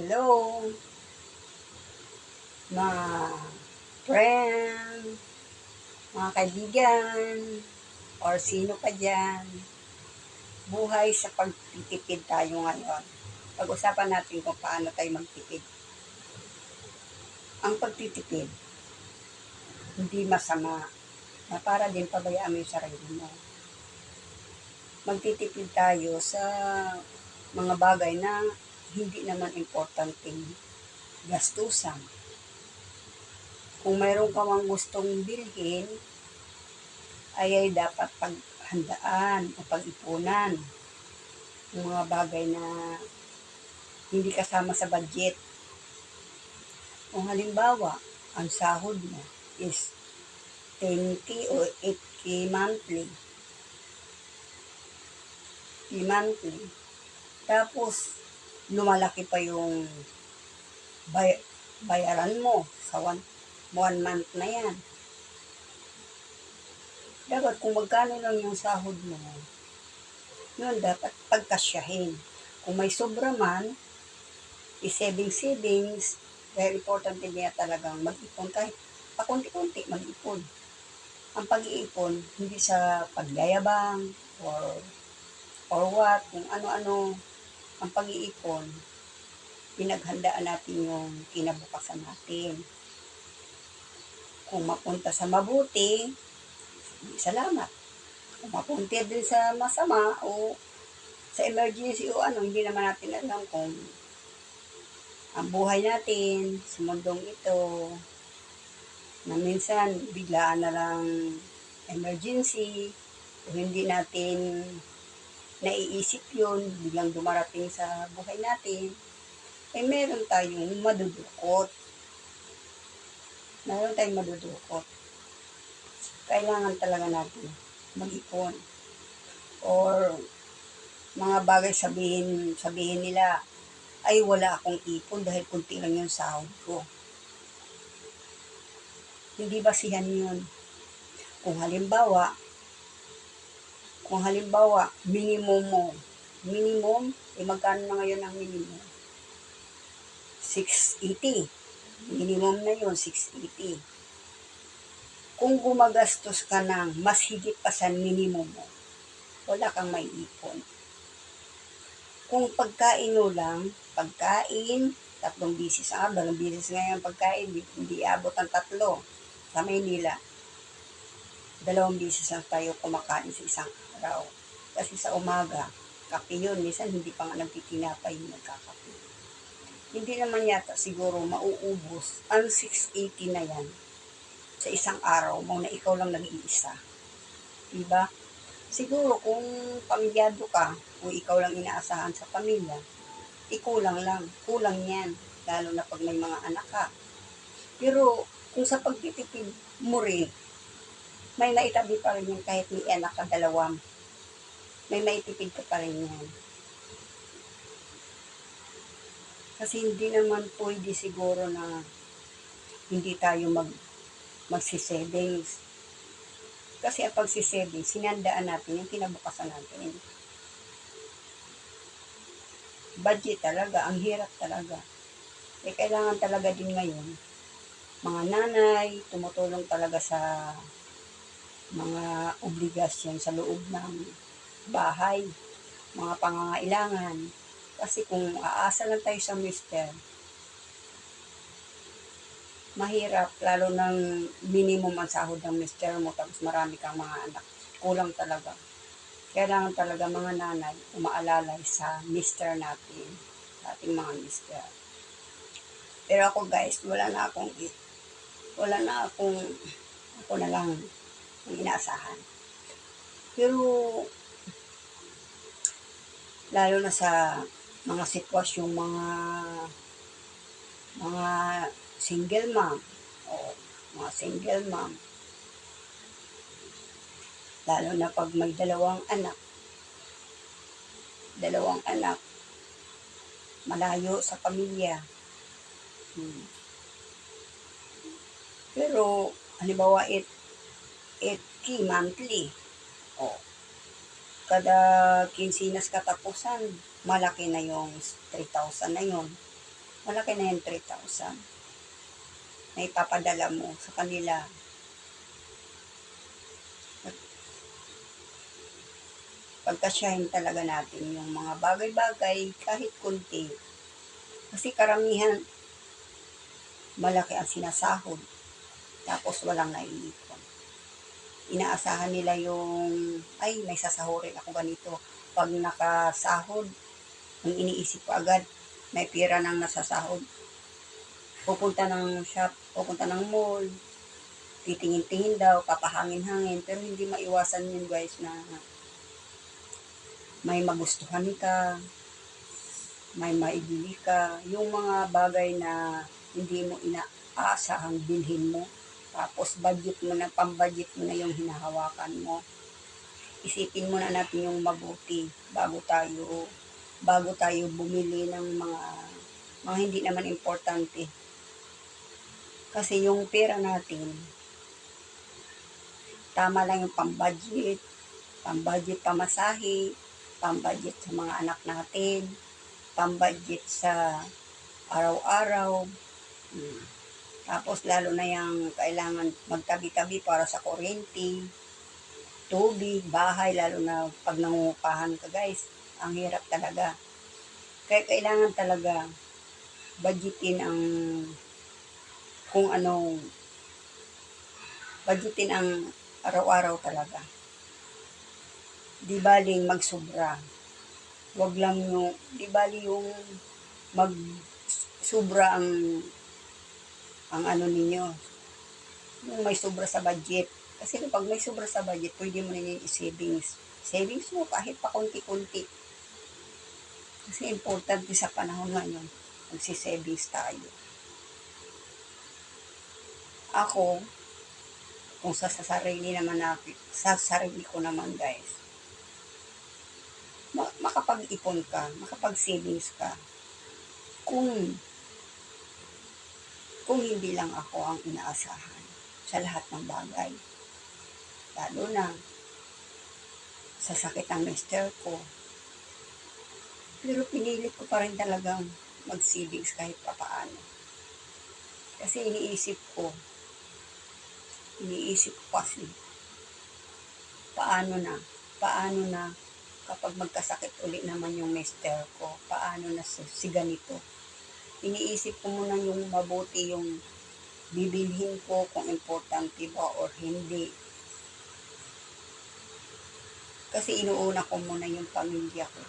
Hello, mga friend, mga kaibigan, or sino pa dyan. Buhay sa pagtitipid tayo ngayon. Pag-usapan natin kung paano tayo magtipid. Ang pagtitipid, hindi masama na para din pabayaan mo yung sarili mo. Magtitipid tayo sa mga bagay na hindi naman importanteng gastusan. Kung mayroon ka mang gustong bilhin, ay dapat paghandaan o pag-ipunan ng mga bagay na hindi kasama sa budget. Kung halimbawa, ang sahod mo is 10K o 8K monthly. Tapos, lumalaki pa yung bayaran mo sa one month na yan. Dapat kung magkano lang yung sahod mo, yun dapat pagkasyahin. Kung may sobra man, savings, very important din niya talagang mag-ipon kahit pakunti-kunti mag-ipon. Ang pag-iipon, hindi sa pagyayabang or what, kung ano-ano. Ang pag-iipon, pinaghandaan natin yung kinabukasan natin. Kung mapunta sa mabuti, salamat. Kung mapunta din sa masama o sa emergency o ano, hindi naman natin alam kung ang buhay natin sa mundong ito na minsan biglaan na lang emergency o hindi natin naiisip yun, biglang dumarating sa buhay natin, ay meron tayong madudukot. Kailangan talaga natin mag-ipon. Or mga bagay sabihin nila, ay wala akong ipon dahil kunti lang yung sahod ko. Hindi basihan yun. Kung halimbawa, minimum, magkano na ngayon ang minimum? 680. Minimum na yun, 680. Kung gumagastos ka ng mas higit pa sa minimum mo, wala kang may ipon. Kung pagkain mo lang, 3 bisis. 2 bisis ngayon pagkain, hindi abot ang 3. Sa Maynila, 2 bisis lang tayo kumakain sa isang araw. Kasi sa umaga, kape yun. Minsan hindi pa nga nagtitinapay yung nagkakape. Hindi naman yata siguro mauubos ang 680 na yan sa isang araw mo na ikaw lang nag-iisa. Diba? Siguro kung pamilyado ka, kung ikaw lang inaasahan sa pamilya, kulang yan, lalo na pag may mga anak ka. Pero kung sa pagtitipid mo rin, may naitabi pa rin yan kahit may anak ka 2, may maitipid ka pa rin yan. Kasi hindi naman pwede siguro na hindi tayo magsisavings. Kasi ang pagsisavings, sinandaan natin yung kinabukasan natin. Budget talaga, ang hirap talaga. Kailangan talaga din ngayon, mga nanay, tumutulong talaga sa mga obligasyon sa loob ng bahay, mga pangangailangan. Kasi kung aasa lang tayo sa mister, mahirap, lalo ng minimum ang sahod ng mister mo, tapos marami kang mga anak. Kulang talaga. Kailangan talaga mga nanay, umaalalay sa mister natin, sa ating mga mister. Pero ako guys, ako na lang ang inaasahan. Pero, lalo na sa mga sitwasyong mga single mom, lalo na pag may dalawang anak, malayo sa pamilya. Pero, halimbawa, 8K monthly. Kada kinsinas katapusan, malaki na yung 3,000 na yun. malaki na yung 3,000 na ipapadala mo sa kanila. Pagkasyahin talaga natin yung mga bagay-bagay kahit kunti. Kasi karamihan, malaki ang sinasahod, tapos walang naiipon. Inaasahan nila yung, ay, may sasahurin ako ganito. Pag nakasahod, ang iniisip ko agad, may pera nang nasasahod. Pupunta ng shop, pupunta ng mall, titingin-tingin daw, papahangin-hangin, pero hindi maiwasan yun guys na may magustuhan ka, may maibili ka, yung mga bagay na hindi mo inaasahang bilhin mo, tapos budget mo na, pambudget mo na yung hinahawakan mo. Isipin muna natin yung mabuti bago tayo bumili ng mga hindi naman importante. Kasi yung pera natin, tama lang yung pambudget pamasahe, pambudget sa mga anak natin, pambudget sa araw-araw. Tapos lalo na yung kailangan magtabi-tabi para sa kuryente, tubig, bahay, lalo na pag nangungupahan ka guys, ang hirap talaga. Kaya kailangan talaga budgetin ang kung anong budgetin ang araw-araw talaga. Di baling magsobra. Wag lang yung, di bali yung mag-sobra ang ano ninyo. Yung may sobra sa budget. Kasi pag may sobra sa budget, pwede mo na yung i-savings. Savings mo kahit pa konti-konti. Kasi importante sa panahon ngayon, magsi-savings tayo. Ako, kung sa sarili naman natin, sa sarili ko naman guys, makapag-ipon ka, makapag-savings ka, kung hindi lang ako ang inaasahan sa lahat ng bagay. Lalo na sa sakit ng mister ko. Pero pinilit ko pa rin talagang mag-savings kahit papaano. Kasi iniisip ko kasi, paano na kapag magkasakit ulit naman yung mister ko, paano na si ganito. Iniisip ko muna yung mabuti yung bibilhin ko kung importante ba or hindi. Kasi inuuna ko muna yung pamilya ko.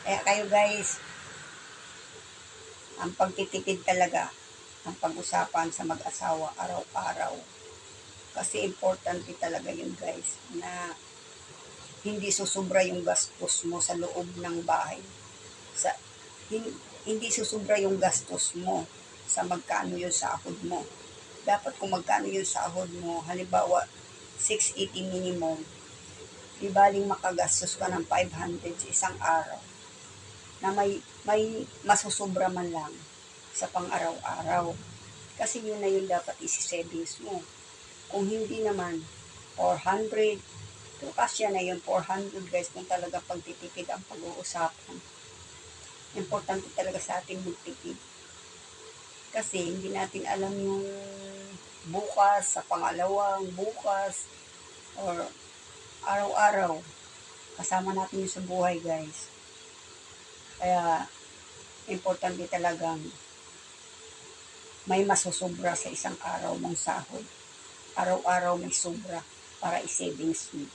Kaya kayo guys, ang pagtitipid talaga, ang pag-usapan sa mag-asawa araw-araw. Kasi importante talaga yun guys, na hindi susubra yung gastos mo sa loob ng bahay. Hindi susubra yung gastos mo sa magkano yung sahod mo. Dapat kung magkano yung sahod mo, halimbawa 680 minimum, di baling makagastos ka ng 500 sa isang araw na may masusubra man lang sa pang-araw-araw. Kasi yun na yun dapat isi-savings mo. Kung hindi naman, 400, pero kasya na yun, 400 guys, kung talaga pagtitipid ang pag-uusapan. Importante talaga sa ating magtipid. Kasi hindi natin alam yung bukas, sa pangalawang bukas, or araw-araw. Kasama natin yun sa buhay guys. Kaya, importante talagang may masusubra sa isang araw mong sahod. Araw-araw may sobra para i-savings mo.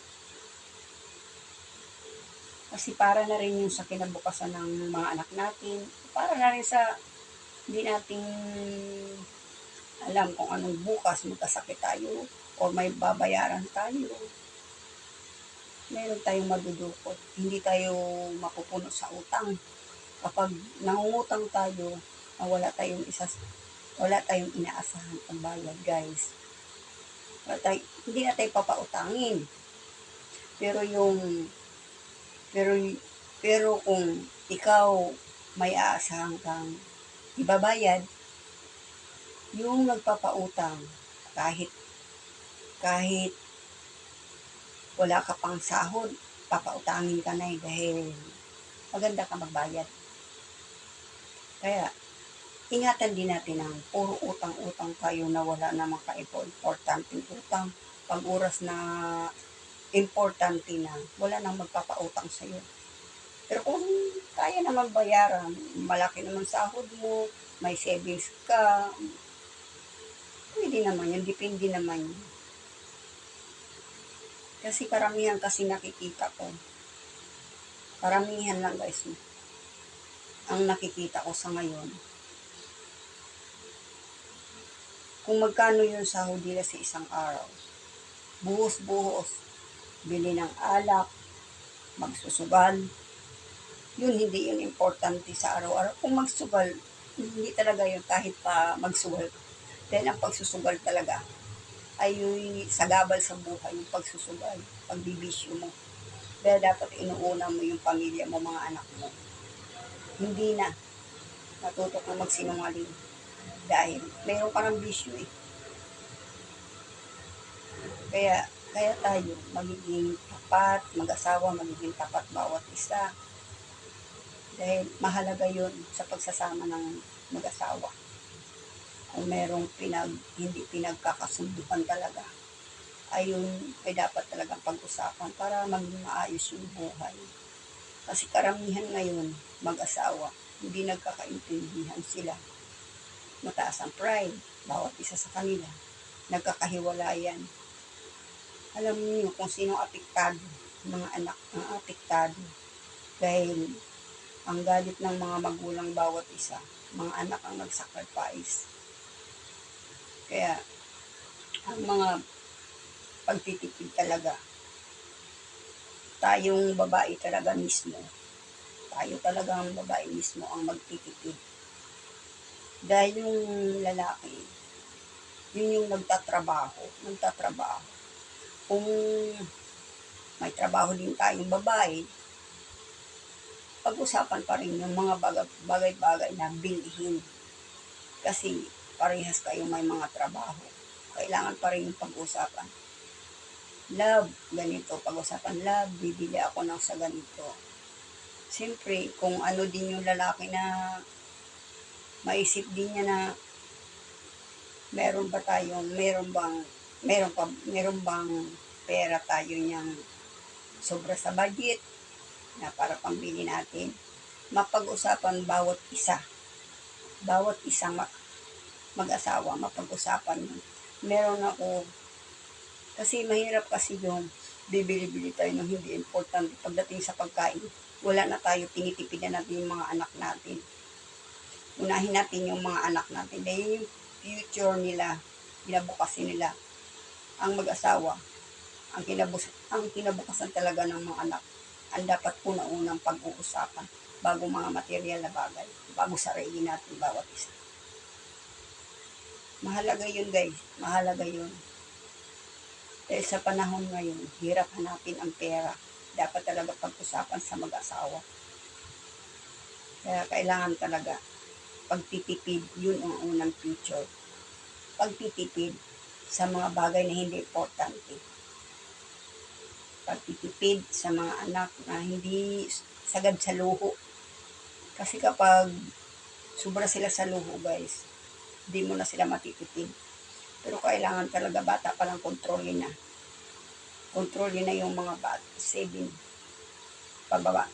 Kasi para na rin yung sa kinabukasan ng mga anak natin, para na rin sa hindi nating alam kung anong bukas, magkasakit tayo o may babayaran tayo. Meron tayong madudukot. Hindi tayo mapupuno sa utang. Kapag nangungutang tayo, wala tayong inaasahan ang bayad guys. Hindi na tayo papautangin. Pero kung ikaw may aasahan kang ibabayad, yung nagpapautang, kahit wala ka pang sahod, papautangin ka na dahil maganda ka magbayad. Kaya, ingatan din natin ang puro utang-utang tayo na wala namang importanteng utang. Pag oras na importante na, wala nang magpapautang sa'yo. Pero kung kaya naman bayaran, malaki naman sahod mo, may savings ka, pwede naman yun, depende naman yun. Kasi karamihan kasi nakikita ko, karamihan lang guys, ang nakikita ko sa ngayon, kung magkano yung sahod nila sa isang araw, buhos-buhos, bili ng alak, magsusugal, yun hindi yun importante sa araw-araw. Kung magsugal, hindi talaga yun kahit pa magsugal. Dahil ang pagsusugal talaga ay yung sagabal sa buhay, yung pagsusugal, pagbibisyo mo. Dahil dapat inuuna mo yung pamilya mo, mga anak mo. Hindi na natutok na magsinungaling dahil mayroon ka ng bisyo eh. Kaya tayo magiging tapat, mag-asawa, magiging tapat bawat isa. Dahil mahalaga yun sa pagsasama ng mag-asawa. Kung merong hindi pinagkakasunduan talaga, ayun ay dapat talagang pag-usapan para maging maayos yung buhay. Kasi karamihan ngayon, mag-asawa, hindi nagkakaintindihan sila. Mataas ang pride, bawat isa sa kanila. Nagkakahiwalayan. Alam niyo kung sino apektado, mga anak ang apektado. Dahil ang galit ng mga magulang bawat isa, mga anak ang nag-sacrifice. Kaya, ang mga pagtitipid talaga, tayong babae talaga mismo, tayo talaga ang babae mismo ang magtitipid. Dahil yung lalaki, yun yung nagtatrabaho. Kung may trabaho din tayong babae, pag-usapan pa rin yung mga bagay-bagay na bilhin. Kasi parehas kayo may mga trabaho. Kailangan pa rin yung pag-usapan. Love, ganito, pag-usapan, love, bibili ako ng sa ganito. Siyempre, kung ano din yung lalaki na maisip din niya na meron bang pera tayo niyang sobra sa budget na para pambili natin. Mapag-usapan bawat isang mag-asawa, mapag-usapan yun. Meron ako, kasi mahirap kasi yung bibili-bili tayo ng hindi importante pagdating sa pagkain. Wala na tayo, tinitipidan natin yung mga anak natin. Unahin natin yung mga anak natin. Dahil yung future nila, kinabukasan nila, ang mag-asawa, ang kinabukasan talaga ng mga anak, ang dapat una-unang pag-uusapan bago mga material na bagay, bago sarili natin bawat isa. Mahalaga yun guys, mahalaga yun. Dahil sa panahon ngayon, hirap hanapin ang pera. Dapat talaga pag-usapan sa mag-asawa. Kaya kailangan talaga pagtitipid, yun ang unang future. Pagtitipid sa mga bagay na hindi importante. Pagtitipid sa mga anak na hindi sagad sa luho. Kasi kapag sobra sila sa luho guys, hindi mo na sila matitipid. Pero kailangan talaga bata pa lang kontrolin na. Kontrolin na yung mga bata. 7 pababa.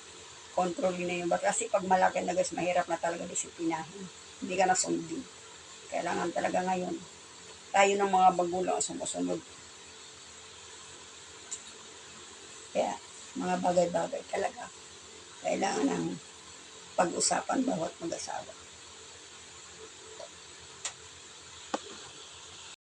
Kontrolin na yung bata. Kasi pag malaki na guys, mahirap na talaga disiplinahin. Hindi ka na sundin. Kailangan talaga ngayon, tayo ng mga magulang sumusunod. Kaya, mga bagay-bagay talaga, kailangan ng pag-usapan bawat mag-asawa.